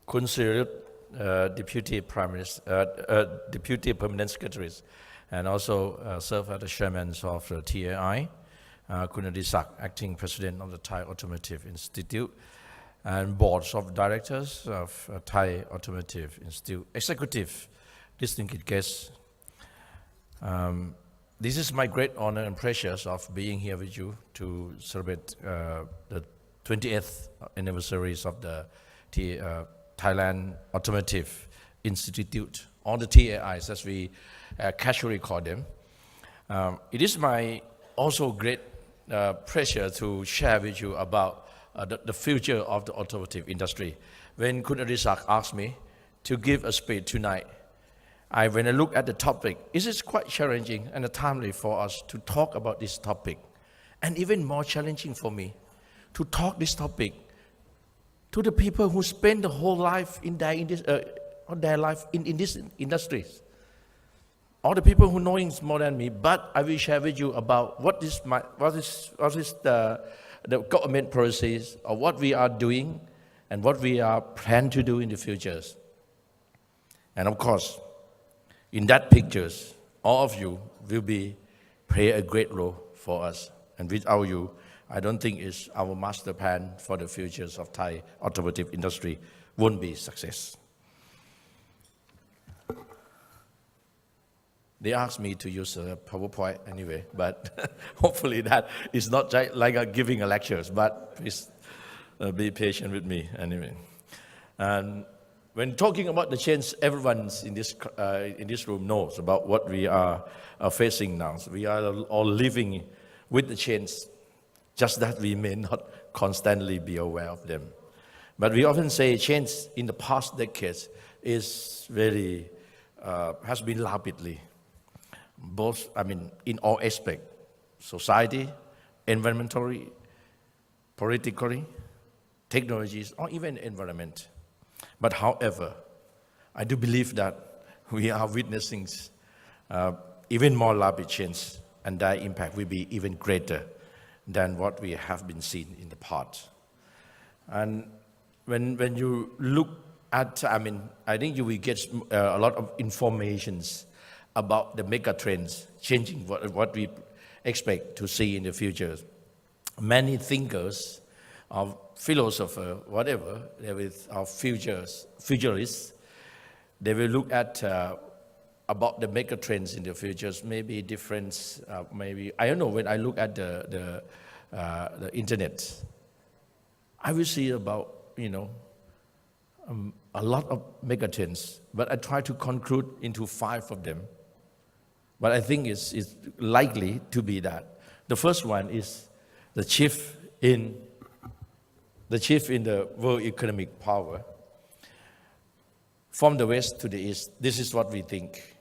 Considered Deputy Prime Minister, Deputy Permanent Secretaries, and also serve as the chairman of the TAI, Kunadisak, acting president of the Thai Automotive Institute, and boards of directors of Thai Automotive Institute, executive, distinguished guests. This is my great honor and pleasure of being here with you to celebrate the 20th anniversaries of the Thailand Automotive Institute, or the TAIs as we casually call them. It is my also great pleasure to share with you about the future of the automotive industry. When Kun Adisak asked me to give a speech tonight, when I look at the topic, it is quite challenging and timely for us to talk about this topic, and even more challenging for me to talk this topic to the people who spend the whole life in their life in this industry, all the people who know more than me. But I will share with you about what is the government policies, or what we are doing, and what we are planning to do in the future. And of course, in that pictures, all of you will play a great role for us. And without you, I don't think it's our master plan for the futures of Thai automotive industry won't be success. They asked me to use a PowerPoint anyway, but hopefully that is not like giving a lectures, but please be patient with me anyway. And when talking about the change, everyone in this room knows about what we are facing now. So we are all living with the change, just that we may not constantly be aware of them. But we often say change in the past decades is very, has been rapidly, both, in all aspects, society, environmentally, politically, technologies, or even environment. But however, I do believe that we are witnessing even more rapid change, and their impact will be even greater than what we have been seen in the past. And when you look at, I think you will get a lot of informations about the mega trends changing what we expect to see in the future. Many thinkers, of philosophers, whatever, futurists, they will look at about the mega trends in the futures, maybe different, I don't know, when I look at the internet, I will see about, a lot of mega trends, but I try to conclude into 5 of them. But I think it's likely to be that. The first one is the shift in the world economic power from the west to the east. This is what we think.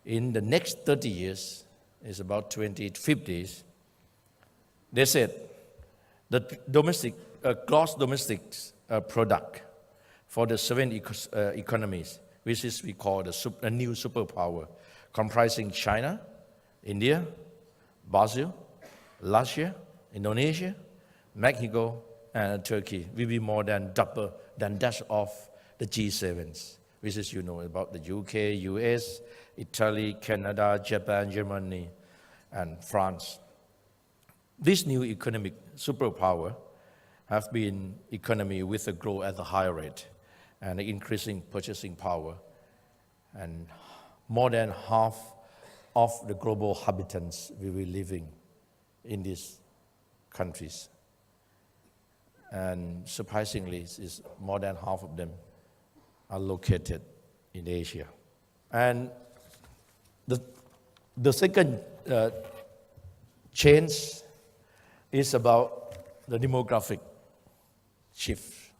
In the next 30 years, is about 2050s, they said the gross domestic product for the 7 economies, which is we call a new superpower, comprising China, India, Brazil, Russia, Indonesia, Mexico, and Turkey, will be more than double than that of the G7s, which is about the UK, US, Italy, Canada, Japan, Germany, and France. This new economic superpower have been economy with a growth at a higher rate and increasing purchasing power, and more than half of the global inhabitants will be living in these countries. And surprisingly, is more than half of them are located in Asia. And the second change is about the demographic shift.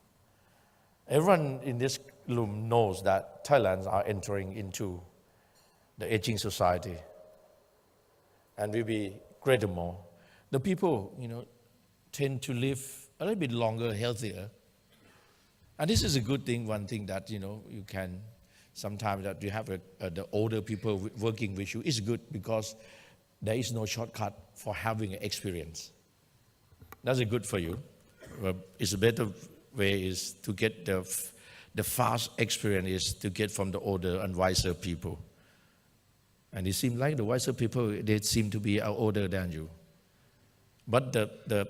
Everyone in this room knows that Thailand are entering into the aging society, and will be greater more. The people, tend to live a little bit longer, healthier. And this is a good thing, one thing that, you can, sometimes that you have the older people working with you is good, because there is no shortcut for having an experience. That's good for you. It's a better way is to get the fast experience is to get from the older and wiser people. And it seems like the wiser people, they seem to be older than you. But the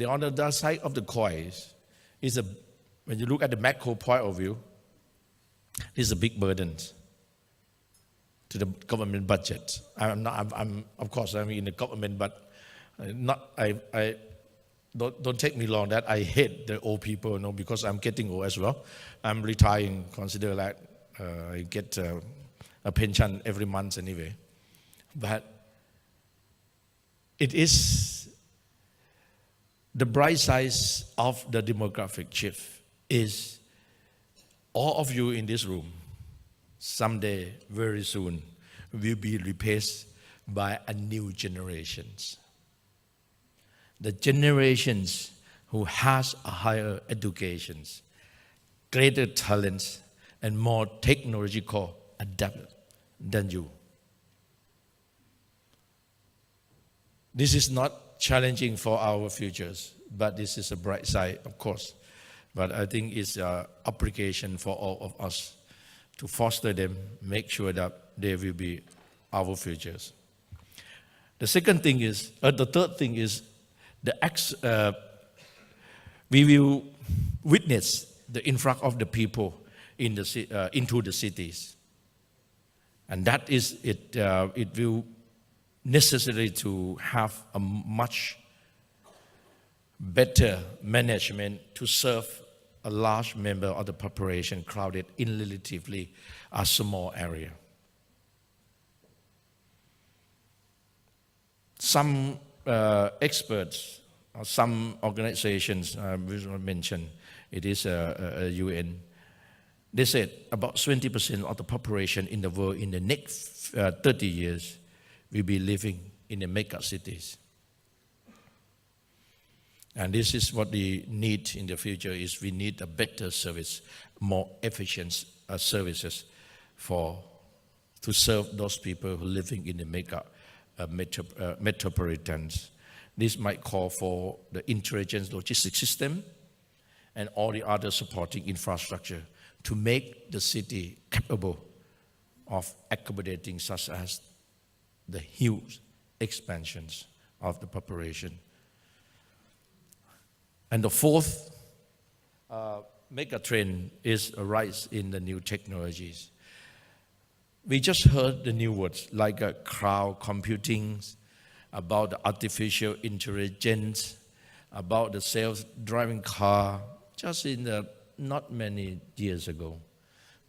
other side of the coin is when you look at the macro point of view, it's a big burden to the government budget. I'm of course I'm in the government, but don't take me wrong that I hate the old people, because I'm getting old as well. I'm retiring. Consider that I get a pension every month anyway. But it is the bright side of the demographic shift is all of you in this room someday, very soon, will be replaced by a new generations. The generations who has a higher educations, greater talents, and more technological adept than you. This is not challenging for our futures, but this is a bright side, of course. But I think it's an obligation for all of us to foster them, make sure that they will be our futures. The third thing is, we will witness the influx of the people into the cities, and that is it. It will necessary to have a much better management to serve a large member of the population crowded in relatively a small area. Some experts, or some organizations, which I mentioned, it is a UN, they said about 20% of the population in the world in the next 30 years will be living in the mega cities. And this is what we need in the future, is we need a better service, more efficient services to serve those people who are living in the mega metropolitans. This might call for the intelligence logistics system and all the other supporting infrastructure to make the city capable of accommodating such as the huge expansions of the population. And the fourth mega trend is a rise in the new technologies. We just heard the new words like cloud computing, about the artificial intelligence, about the self-driving car, just in not many years ago,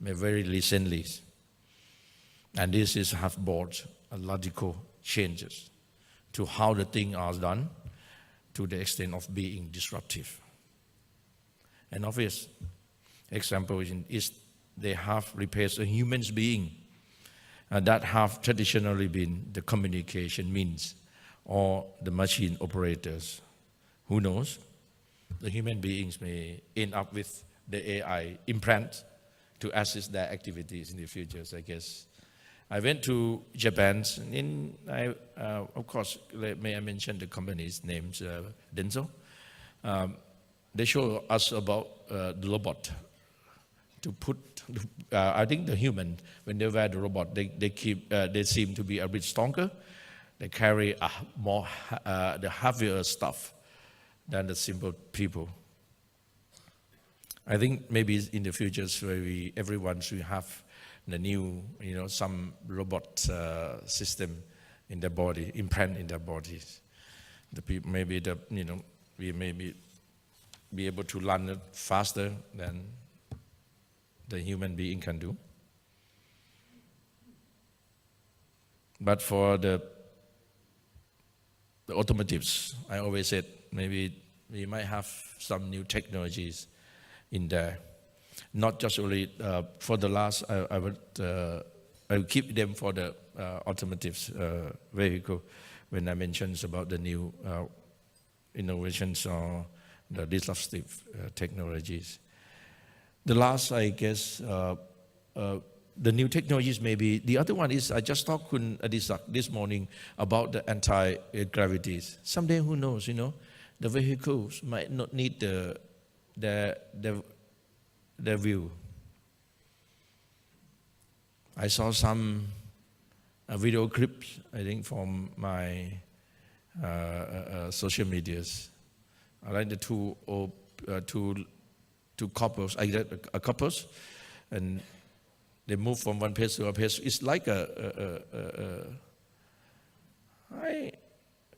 very recently. And this have brought radical changes to how the things are done, to the extent of being disruptive. An obvious example is they have replaced a human being that have traditionally been the communication means or the machine operators. Who knows? The human beings may end up with the AI implant to assist their activities in the future, I guess. I went to Japan, of course, may I mention the company's names, Denso. They show us about the robot to put, I think the human, when they wear the robot, they seem to be a bit stronger. They carry more, the heavier stuff than the simple people. I think maybe in the future, everyone should have the new, some robot system in their body, implant in their bodies. The people, maybe we may be able to run it faster than the human being can do. But for the automotives, I always said maybe we might have some new technologies in there. Not just only for the last, I will keep them for the automotive vehicle when I mentioned about the new innovations or the disruptive technologies. The last, I guess, the new technologies maybe. The other one is, I just talked with Adisak this morning about the anti-gravities. Someday, who knows, the vehicles might not need the view. I saw some video clips, I think, from my social medias. I like the two couples, couples, and they move from one place to a place. It's like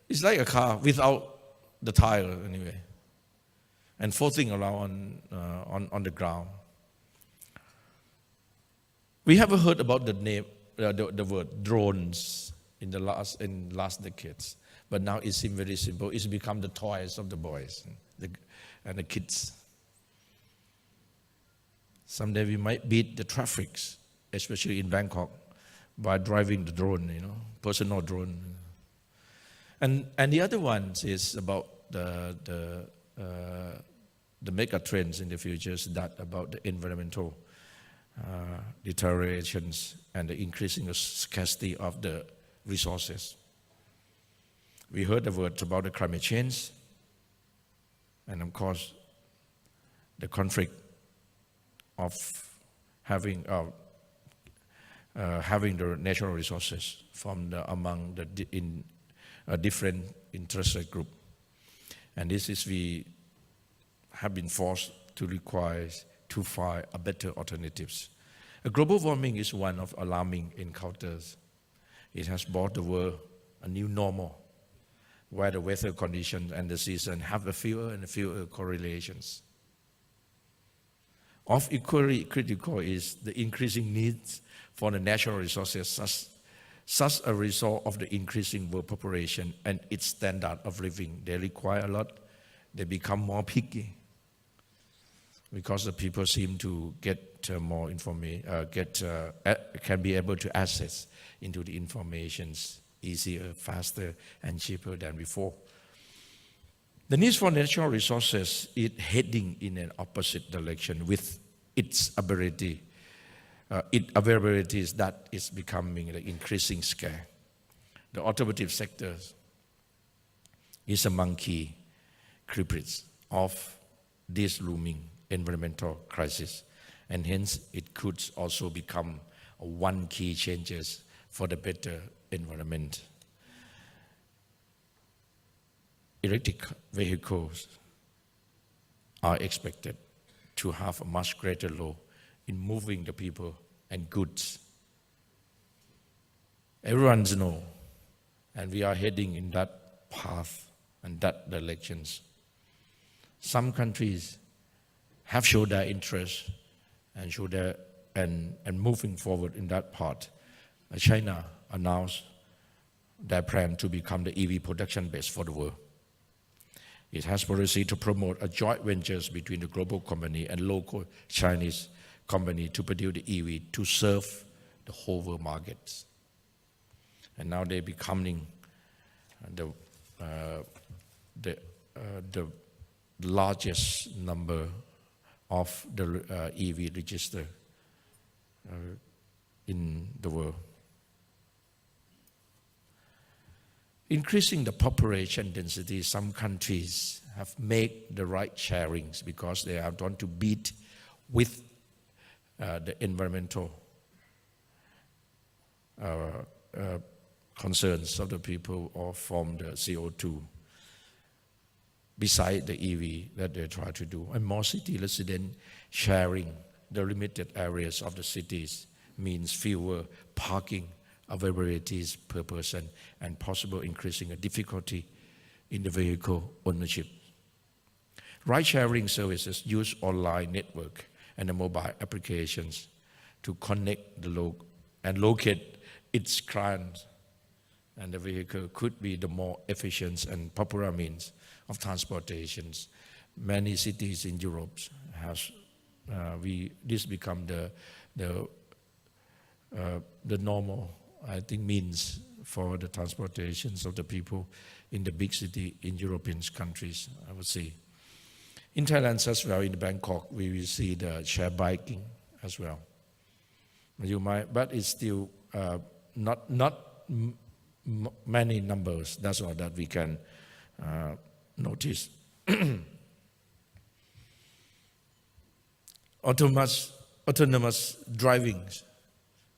it's like a car without the tire anyway, and floating around on the ground. We haven't heard about the name, the word drones in last decades, but now it seems very simple. It's become the toys of the boys and the kids. Someday we might beat the traffic, especially in Bangkok, by driving the drone, personal drone. And the other one is about the mega trends in the future, that about the environmental deteriorations and the increasing scarcity of the resources. We heard the words about the climate change, and of course, the conflict of having the natural resources from among the different interested group, and this is we have been forced to require to find a better alternatives. Global warming is one of alarming encounters. It has brought the world a new normal, where the weather conditions and the season have fewer and fewer correlations. Of equally critical is the increasing needs for the natural resources, such a result of the increasing world population and its standard of living. They require a lot. They become more picky because the people seem to get more information, can be able to access into the informations easier, faster, and cheaper than before. The need for natural resources is heading in an opposite direction with its availability that is becoming increasing scarce. The automotive sector is among key culprits of this looming environmental crisis, and hence it could also become one key changes for the better environment. Electric vehicles are expected to have a much greater role in moving the people and goods. Everyone knows, and we are heading in that path and that directions. Some countries have showed their interest and and moving forward in that part. China announced their plan to become the EV production base for the world. It has policy to promote a joint ventures between the global company and local Chinese company to produce the EV to serve the whole world markets. And now they're becoming the largest number of the EV register in the world. Increasing the population density, some countries have made the right sharings because they are trying to beat with the environmental concerns of the people or from the CO2 beside the EV that they try to do. And more city residents sharing the limited areas of the cities means fewer parking availabilities per person and possible increasing a difficulty in the vehicle ownership. Ride-sharing services use online network and the mobile applications to connect and locate its clients, and the vehicle could be the more efficient and popular means of transportation. Many cities in Europe has this become the normal, I think, means for the transportations of the people in the big city in European countries, I would say. In Thailand as well, in Bangkok, we will see the share biking as well. But it's still not many numbers. That's all that we can notice. Autonomous driving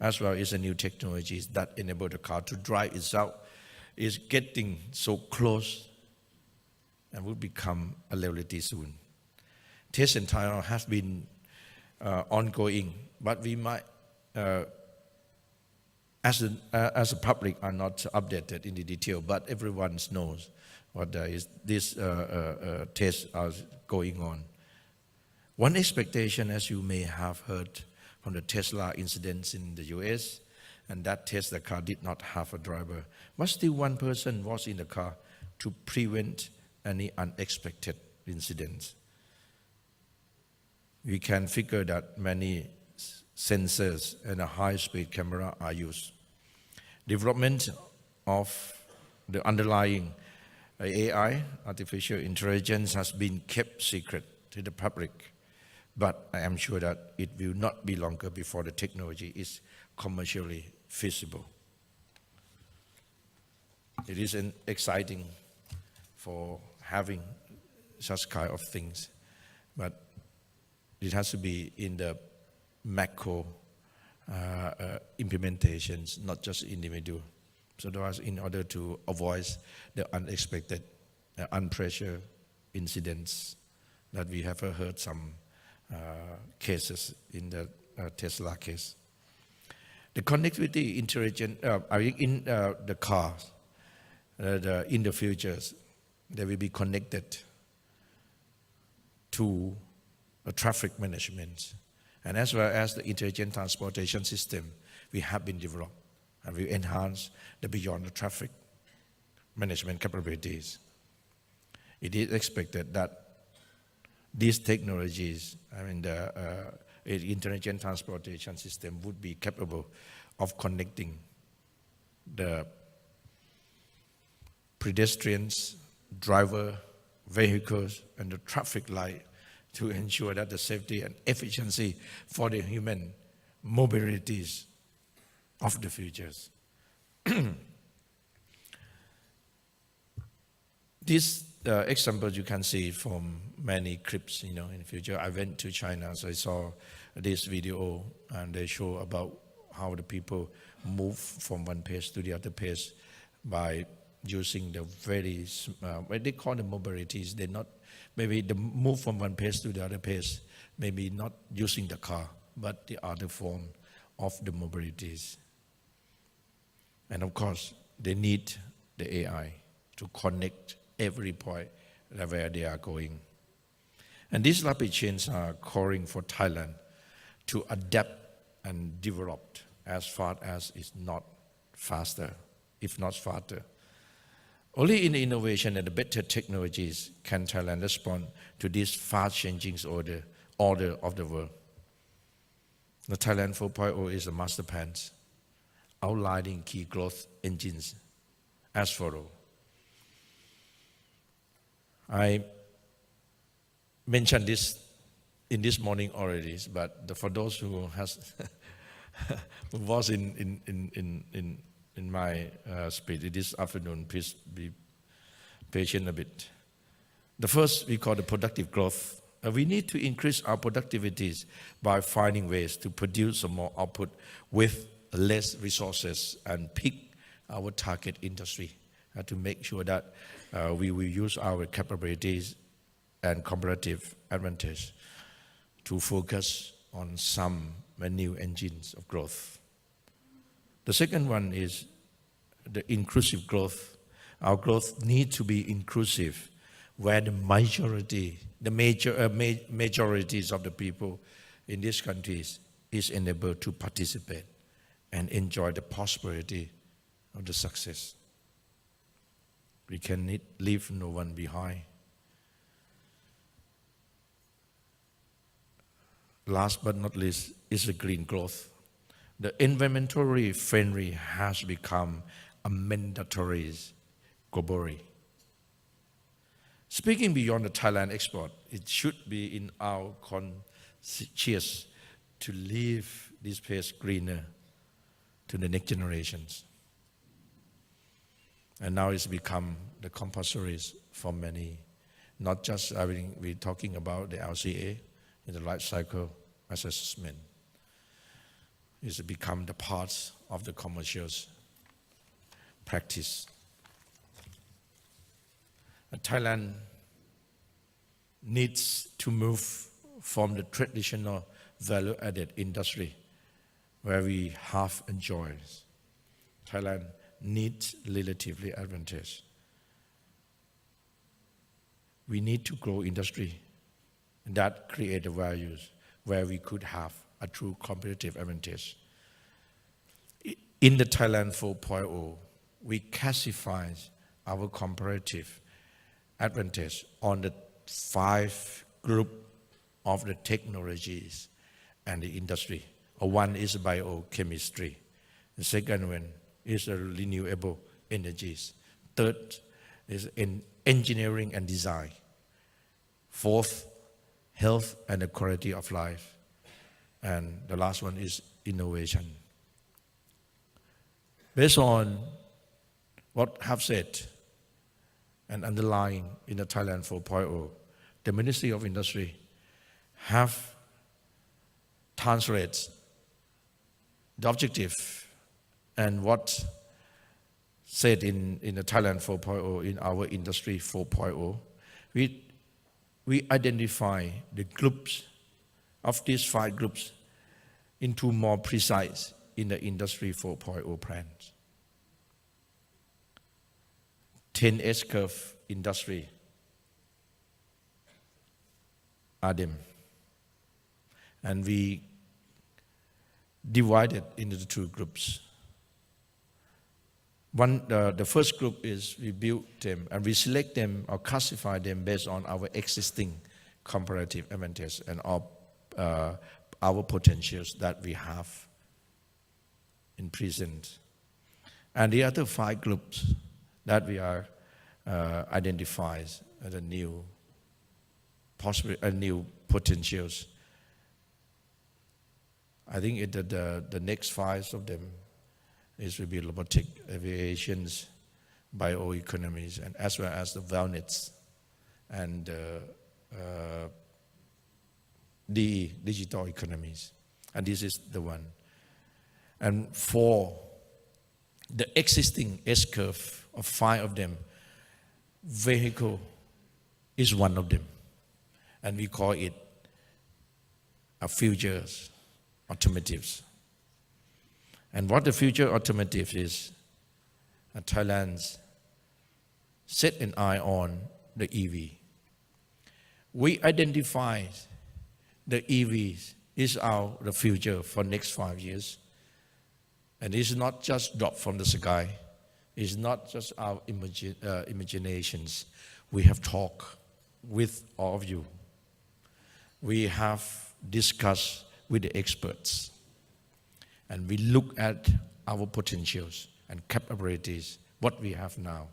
as well as the new technologies that enable the car to drive itself, is getting so close and will become a reality soon. Tests in Thailand have been ongoing, but we might, as the public, are not updated in the detail, but everyone knows what these tests are going on. One expectation, as you may have heard from the Tesla incidents in the US, and that Tesla car did not have a driver, but still one person was in the car to prevent any unexpected incidents. We can figure that many sensors and a high-speed camera are used. Development of the underlying AI, artificial intelligence, has been kept secret to the public, but I am sure that it will not be longer before the technology is commercially feasible. It is exciting for having such kind of things, but it has to be in the macro implementations, not just individual. So that was in order to avoid the unexpected, unpressure incidents that we have heard some cases in the Tesla case. The connectivity intelligent in the cars, in the futures, they will be connected to traffic management, and as well as the intelligent transportation system we have been developed, and we enhance the beyond the traffic management capabilities. It is expected that these technologies, the intelligent transportation system would be capable of connecting the pedestrians, driver, vehicles, and the traffic light to ensure that the safety and efficiency for the human mobilities of the futures. These examples you can see from many clips, in the future. I went to China, so I saw this video, and they show about how the people move from one place to the other place by using the very, what they call the mobilities. They're not, maybe the move from one place to the other place, maybe not using the car, but the other form of the mobilities. And of course, they need the AI to connect every point where they are going. And these rapid changes are calling for Thailand to adapt and develop as fast as it's not faster, if not faster. Only in the innovation and the better technologies can Thailand respond to this fast-changing order of the world. The Thailand 4.0 is a master plan outlining key growth engines as follows. I mentioned this in this morning already, but for those who who was in my speech this afternoon, please be patient a bit. The first we call the productive growth. We need to increase our productivities by finding ways to produce more output with less resources and pick our target industry to make sure that we will use our capabilities and comparative advantage to focus on some new engines of growth. The second one is the inclusive growth. Our growth needs to be inclusive, where the majorities of the people in these countries is enabled to participate and enjoy the prosperity of the success. We can leave no one behind. Last but not least is the green growth. The environmentally friendly has become a mandatory globally. Speaking beyond the Thailand export, it should be in our conscience to leave this place greener to the next generations. And now it's become the compulsory for many, not just, we're talking about the LCA in the life cycle assessment. is become the parts of the commercial practice. Thailand needs to move from the traditional value-added industry where we have enjoyed. Thailand needs relatively advantage. We need to grow industry that create the values where we could have a true competitive advantage. In the Thailand 4.0, we classify our comparative advantage on the 5 groups of the technologies and the industry. One is biochemistry. The second one is renewable energies. Third is in engineering and design. Fourth, health and the quality of life. And the last one is innovation. Based on what I have said and underlying in the Thailand 4.0, the Ministry of Industry have translated the objective and what said in the Thailand 4.0 in our industry 4.0. We identify the groups of these 5 groups into more precise in the industry 4.0 plans. 10 S-curve industry are them. And we divided into the 2 groups. The first group is we build them and we select them or classify them based on our existing comparative advantage and our potentials that we have in present. And the other 5 groups that we are identified as a new potentials. I think the next 5 of them will be robotic, aviations, bioeconomies, and as well as the wellness and the digital economies. And this is the one. And for the existing S-curve of 5 of them, vehicle is one of them. And we call it a future alternatives. And what the future alternative is, Thailand's set an eye on the EV. We identify the EVs is the future for next 5 years. And it's not just drop from the sky. It's not just our imaginations. We have talked with all of you. We have discussed with the experts. And we look at our potentials and capabilities, what we have now.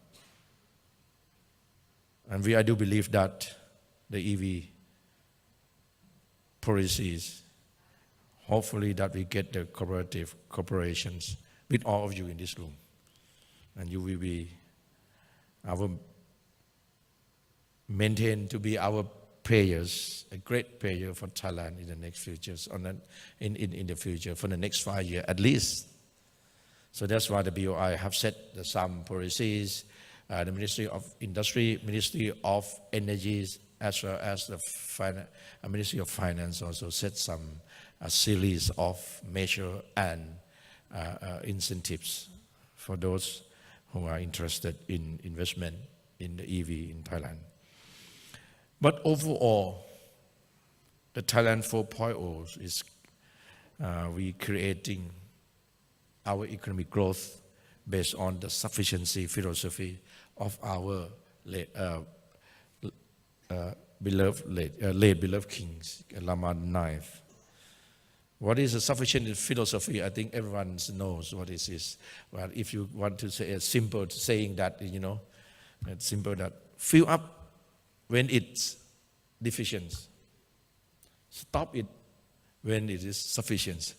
And I do believe that the EV policies, hopefully that we get the cooperative corporations with all of you in this room. And you will be maintain to be our players, a great player for Thailand in the next futures, in the future, for the next 5 years at least. So that's why the BOI have set some policies, the Ministry of Industry, Ministry of Energies, as well as the Ministry of Finance also set a series of measures and incentives for those who are interested in investment in the EV in Thailand. But overall, the Thailand 4.0 is we creating our economic growth based on the sufficiency philosophy of our late beloved kings, Lama IX. What is a sufficient philosophy? I think everyone knows what it is. Well, if you want to say a simple saying that, it's simple that fill up when it's deficient. Stop it when it is sufficient.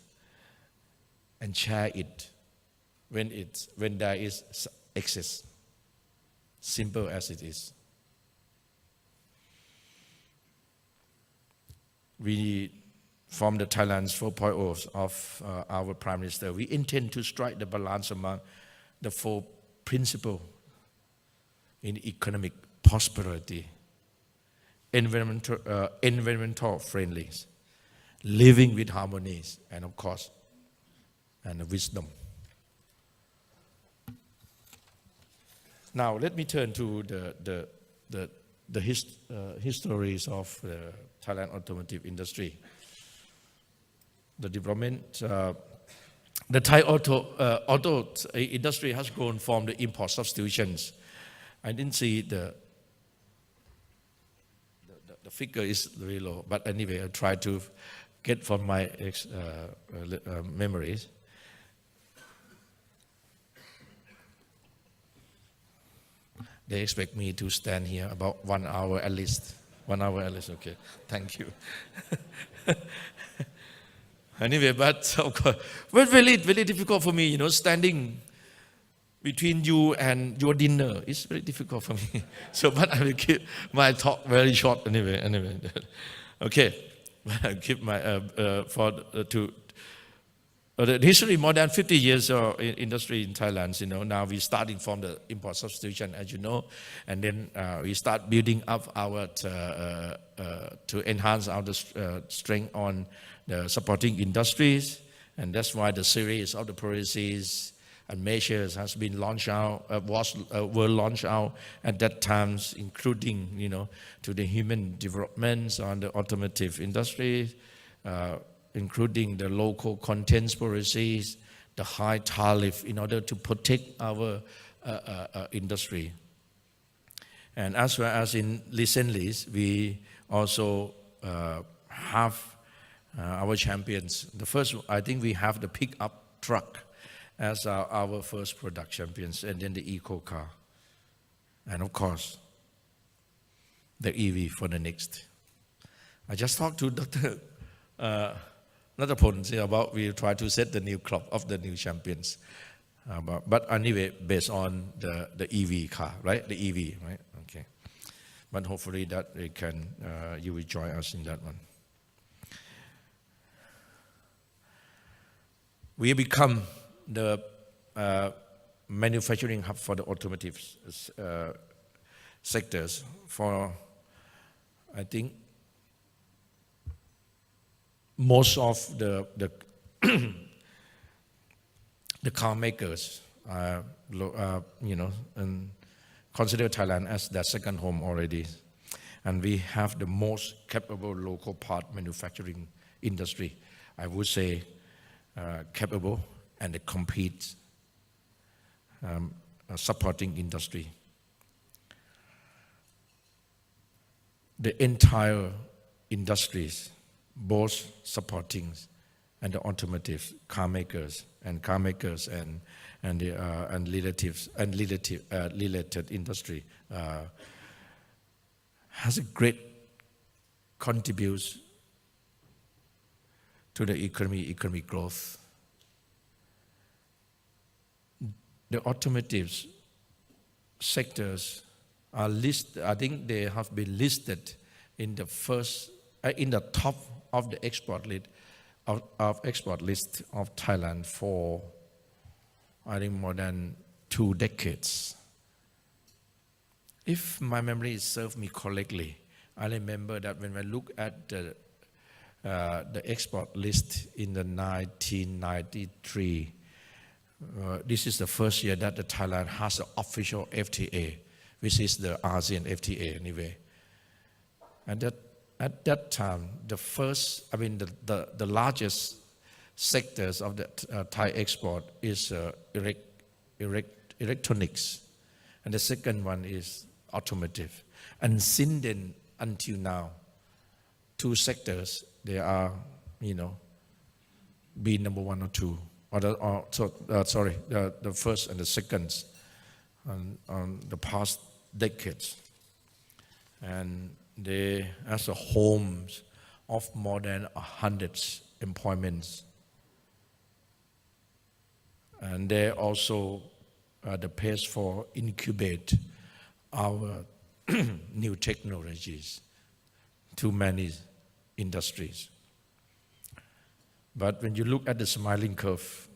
And share it when there is excess. Simple as it is. from the Thailand's 4.0 of our Prime Minister, we intend to strike the balance among the four principles in economic prosperity, environmental friendly, living with harmonies, and of course, and wisdom. Now let me turn to the histories of the Thailand automotive industry. The development, the Thai auto industry has grown from the import substitutions. I didn't see the figure is very low, but anyway, I try to get from my memories. They expect me to stand here about 1 hour at least. 1 hour at least, okay. Thank you. Anyway, but of course, very difficult for me, standing between you and your dinner. It's very difficult for me. So, but I will keep my talk very short anyway. Okay, I'll keep my the history more than 50 years of industry in Thailand. Now we're starting from the import substitution, as you know, and then we start building up our to enhance our strength on the supporting industries, and that's why the series of the policies and measures has been launched out, were launched out at that times, including to the human developments on the automotive industry. Including the local contents policies, the high tariff in order to protect our industry. And as well as in recently, we also have our champions. The first, I think we have the pickup truck as our first product champions, and then the eco car. And of course, the EV for the next. I just talked to Dr. Natapon about we try to set the new club of the new champions. But anyway, based on the EV car, right? The EV, right? Okay. But hopefully that they can, you will join us in that one. We become the manufacturing hub for the automotive sectors for, I think, most of the the car makers, and consider Thailand as their second home already, and we have the most capable local part manufacturing industry. I would say capable and a complete supporting industry. The entire industries, both supporting and the automotive car makers and related industry has a great contribution to the economic growth. The automotive sectors are listed. I think they have been listed in the top of the export list of Thailand for, I think, more than 2 decades. If my memory serves me correctly, I remember that when I look at the export list in the 1993, this is the first year that the Thailand has an official FTA, which is the ASEAN FTA anyway. And at that time, the largest sectors of the Thai export is electronics, and the second one is automotive. And since then until now, 2 sectors, they are, be number 1 or 2, the first and the second on the past decades. And they as a homes of more than 100 employments, and they also the place for incubate our new technologies to many industries. But when you look at the smiling curve,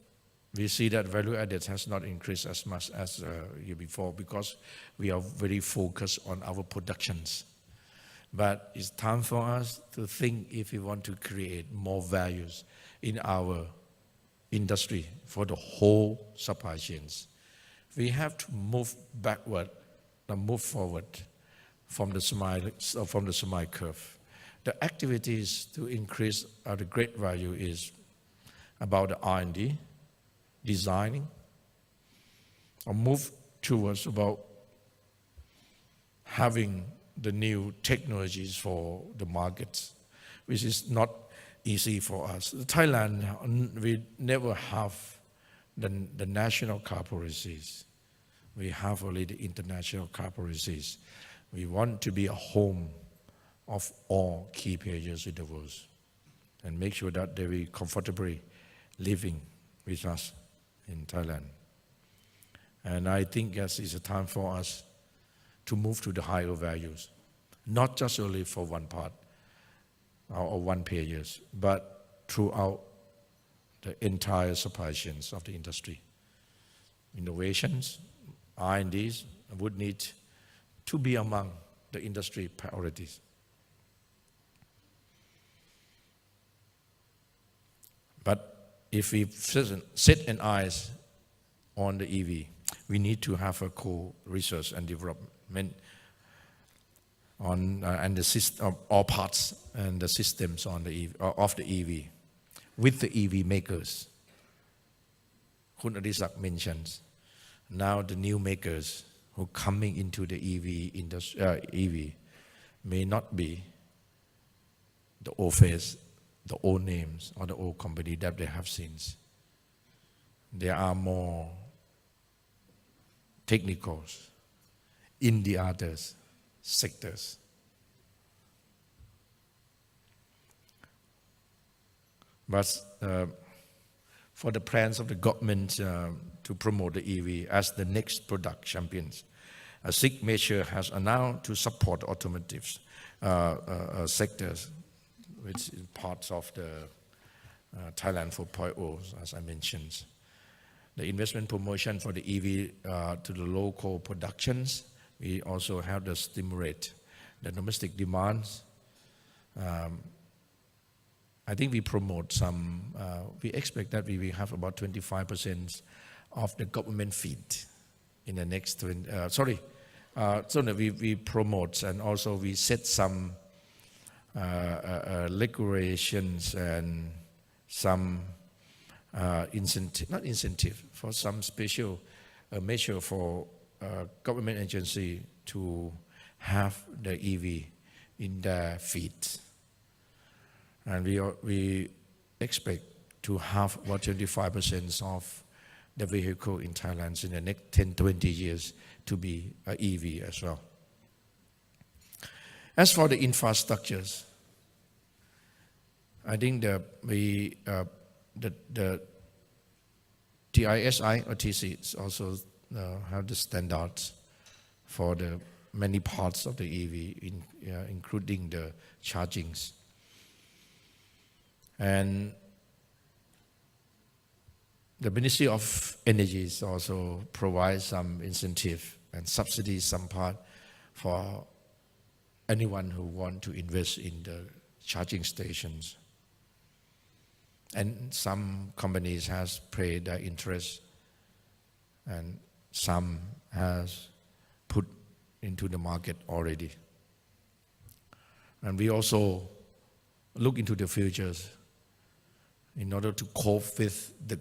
we see that value added has not increased as much as year before because we are very focused on our productions. But it's time for us to think if we want to create more values in our industry for the whole supply chains. We have to move backward and move forward from the smile curve. The activities to increase the great value is about the R&D, designing, or move towards about having the new technologies for the markets, which is not easy for us. Thailand, we never have the national car policies. We have only the international car policies. We want to be a home of all key players in the world and make sure that they will comfortably living with us in Thailand. And I think yes, it's a time for us to move to the higher values, not just only for one part or one players, but throughout the entire supply chains of the industry. Innovations, R&Ds would need to be among the industry priorities. But if we set an eyes on the EV, we need to have a co-research and development on and the system, all parts and the systems on the EV, of the EV with the EV makers. Khun Adisak mentions now the new makers who coming into the EV industry, EV may not be the old face, the old names or the old company that they have since. There are more technicals in the others sectors. But for the plans of the government to promote the EV as the next product champions, a SIG measure has announced to support automotive sectors, which is parts of the Thailand 4.0, as I mentioned. The investment promotion for the EV to the local productions, we also have to stimulate the domestic demands. I think we promote some, we expect that we will have about 25% of the government feed in the next, so that we promote and also we set some regulations and some incentive, not incentive, for some special measure for government agency to have the EV in their feed. And we expect to have about 25% of the vehicle in Thailand in the next 10-20 years to be an EV as well. As for the infrastructures, I think the TISI or TC also have the standards for the many parts of the EV, including the chargings. And the Ministry of Energy also provides some incentive and subsidies, some part for anyone who want to invest in the charging stations. And some companies has paid their interest and some has put into the market already. And we also look into the futures in order to cope with the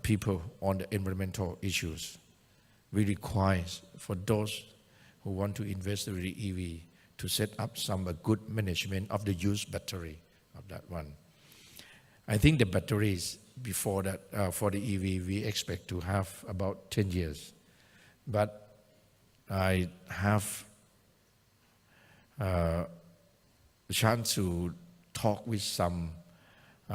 people on the environmental issues. We require for those who want to invest in the EV to set up some good management of the used battery of that one. I think the batteries before that for the EV we expect to have about 10 years. But I have a chance to talk with some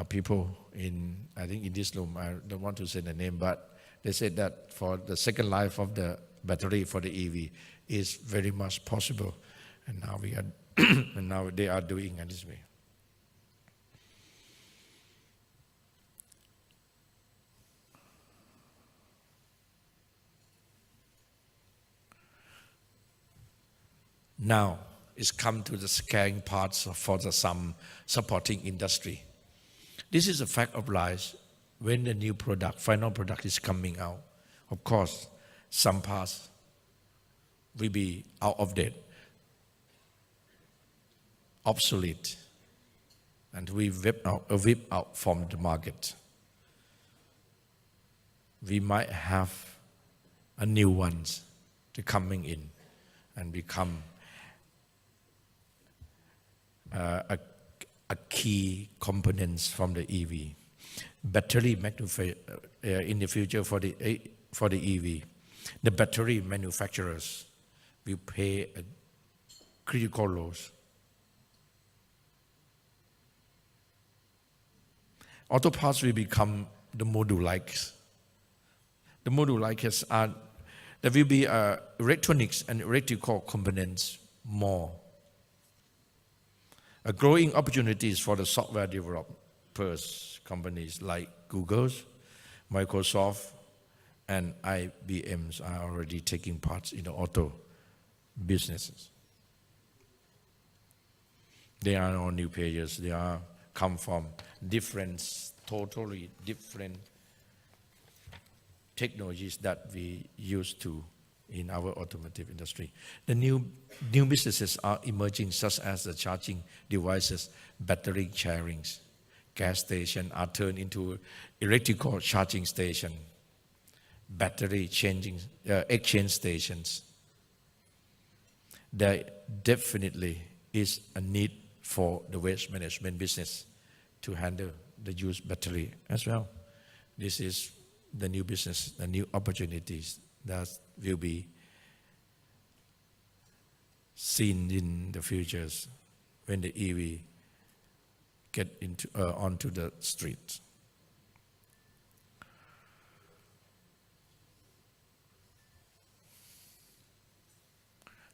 people I think in this room, I don't want to say the name, but they said that for the second life of the battery for the EV is very much possible. And now we are and now they are doing it this way. Now it's come to the scaling parts for some supporting industry. This is a fact of life. When the new product, final product is coming out, of course, some parts will be out of date, obsolete, and we whip out from the market. We might have a new ones to coming in and become a key components from the EV. Battery in the future for the EV, the battery manufacturers will play a critical role. Auto parts will become the module-likes. The module-likes are, there will be electronics and electrical components more. A growing opportunities for the software developers, companies like Google's, Microsoft, and IBM's are already taking parts in the auto businesses. They are all new players. They are come from totally different technologies that we used to in our automotive industry. The new businesses are emerging, such as the charging devices, battery sharings. Gas stations are turned into electrical charging station, battery exchange stations. There definitely is a need for the waste management business to handle the used battery as well. This is the new business, the new opportunities that will be seen in the futures when the EV get onto the street.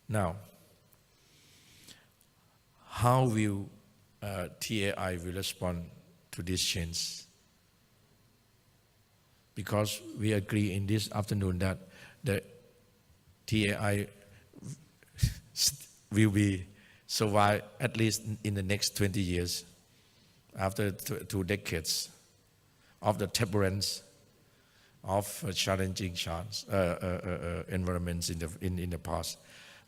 Now, how will TAI will respond to this change? Because we agree in this afternoon that the TAI will be survive at least in the next 20 years, after 2 decades of the turbulence of challenging environments in the past.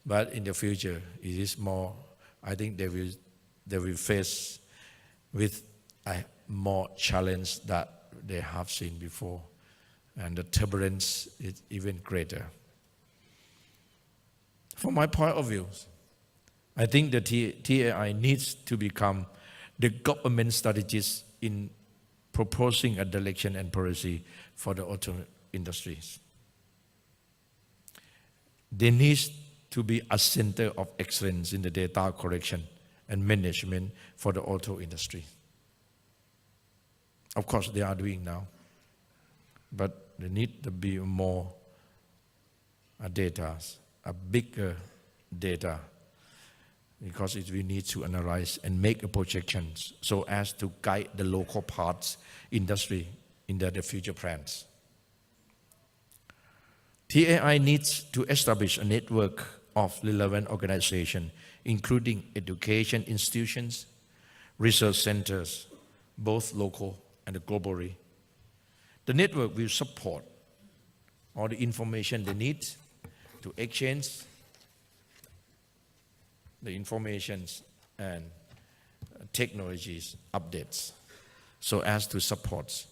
But in the future, it is more, I think they will face with a more challenge that they have seen before, and the turbulence is even greater. From my point of view, I think the TAI needs to become the government strategist in proposing a direction and policy for the auto industries. They need to be a center of excellence in the data collection and management for the auto industry. Of course, they are doing now, but they need to be more data, a bigger data, because we need to analyze and make a projections so as to guide the local parts industry in their future plans. TAI needs to establish a network of relevant organizations, including education institutions, research centers, both local and globally. The network will support all the information they need to exchange the informations and technologies updates so as to support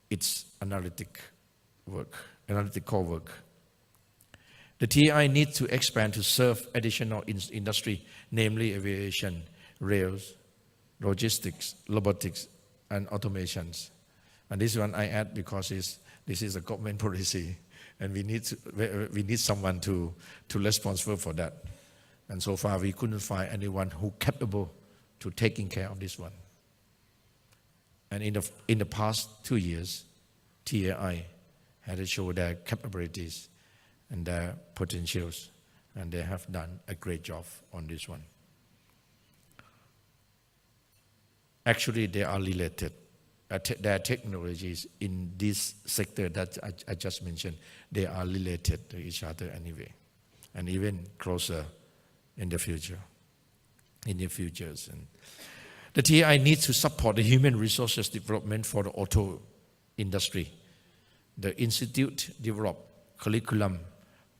its analytical work. The TAI needs to expand to serve additional industry, namely aviation, rails, logistics, robotics, and automations. And this one I add because this is a government policy, and we need someone to responsible for that. And so far we couldn't find anyone who capable to taking care of this one. And in the past 2 years, TAI had to show their capabilities and their potentials, and they have done a great job on this one. Actually, they are related. Their technologies in this sector that I just mentioned, they are related to each other anyway, and even closer in the future, in the futures. And the TAI needs to support the human resources development for the auto industry. The institute develop curriculum,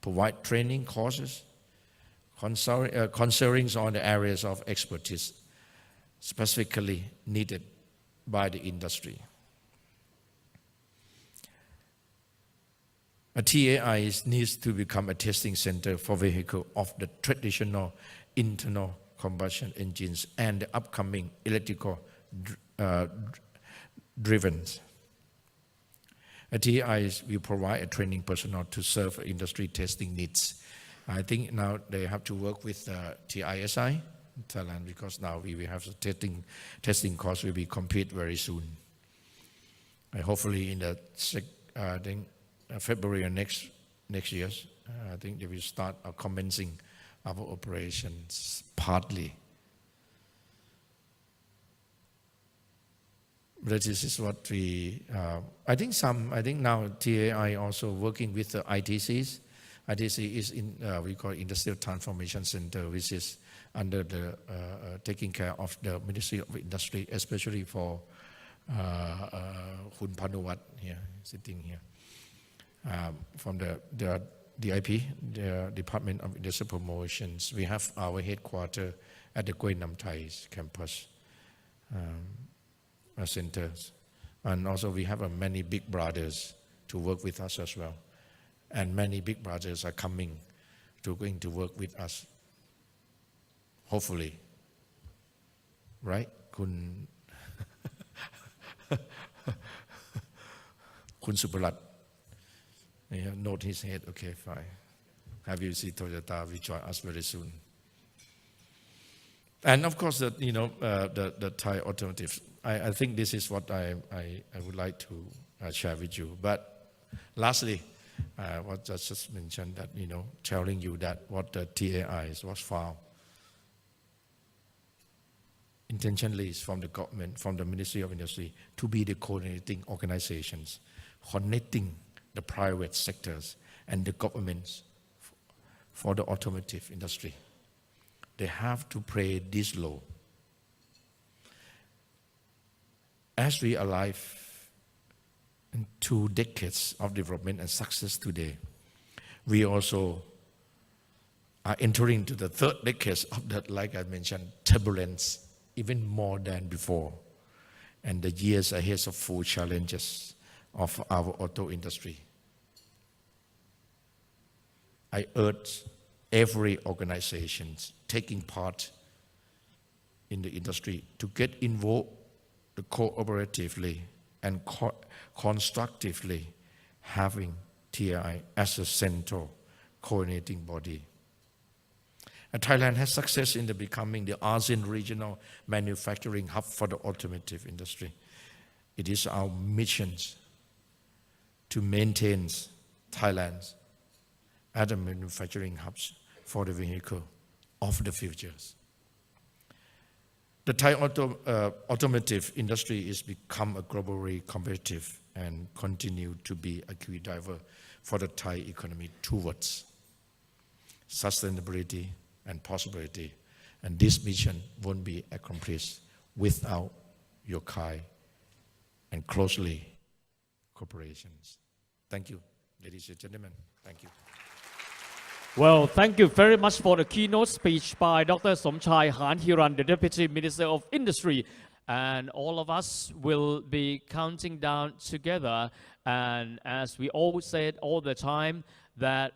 provide training courses, concerning on the areas of expertise specifically needed by the industry. A TAI needs to become a testing center for vehicles of the traditional internal combustion engines and the upcoming electrical driven. A TAI will provide a training personnel to serve industry testing needs. I think now they have to work with TISI Thailand, because now we will have the testing course will be complete very soon. Hopefully in the I think February or next year, I think they will start commencing our operations partly. But this is what we, I think now TAI also working with the ITCs. ITC is in, we call it Industrial Transformation Center, which is under the taking care of the Ministry of Industry, especially for Hun Panuwat here, sitting here. From the DIP, the Department of Industrial Promotions, we have our headquarters at the Kuai Nam Thai campus centers. And also we have many big brothers to work with us as well. And many big brothers are going to work with us, hopefully. Right? Kun Suparat. Note his head. Okay, fine. Have you seen Toyota will join us very soon. And of course, the Thai automotive. I think this is what I would like to share with you. But lastly, what I just mentioned that, telling you that what the TAI was found intentionally is from the government, from the Ministry of Industry, to be the coordinating organizations, connecting the private sectors and the governments for the automotive industry. They have to play this role. As we are alive in 2 decades of development and success today, we also are entering into the 3rd decade of that, like I mentioned, turbulence, even more than before. And the years ahead of full challenges of our auto industry. I urge every organization taking part in the industry to get involved cooperatively and constructively, having TAI as a central coordinating body. And Thailand has success in becoming the ASEAN regional manufacturing hub for the automotive industry. It is our mission to maintain Thailand as a manufacturing hubs for the vehicle of the futures. The Thai automotive industry is become a globally competitive and continue to be a key driver for the Thai economy towards sustainability and possibility. And this mission won't be accomplished without your kind and closely cooperations. Thank you, ladies and gentlemen. Thank you. Well, thank you very much for the keynote speech by Dr. Somchai Hańhiran, the Deputy Minister of Industry. And all of us will be counting down together. And as we always said all the time, that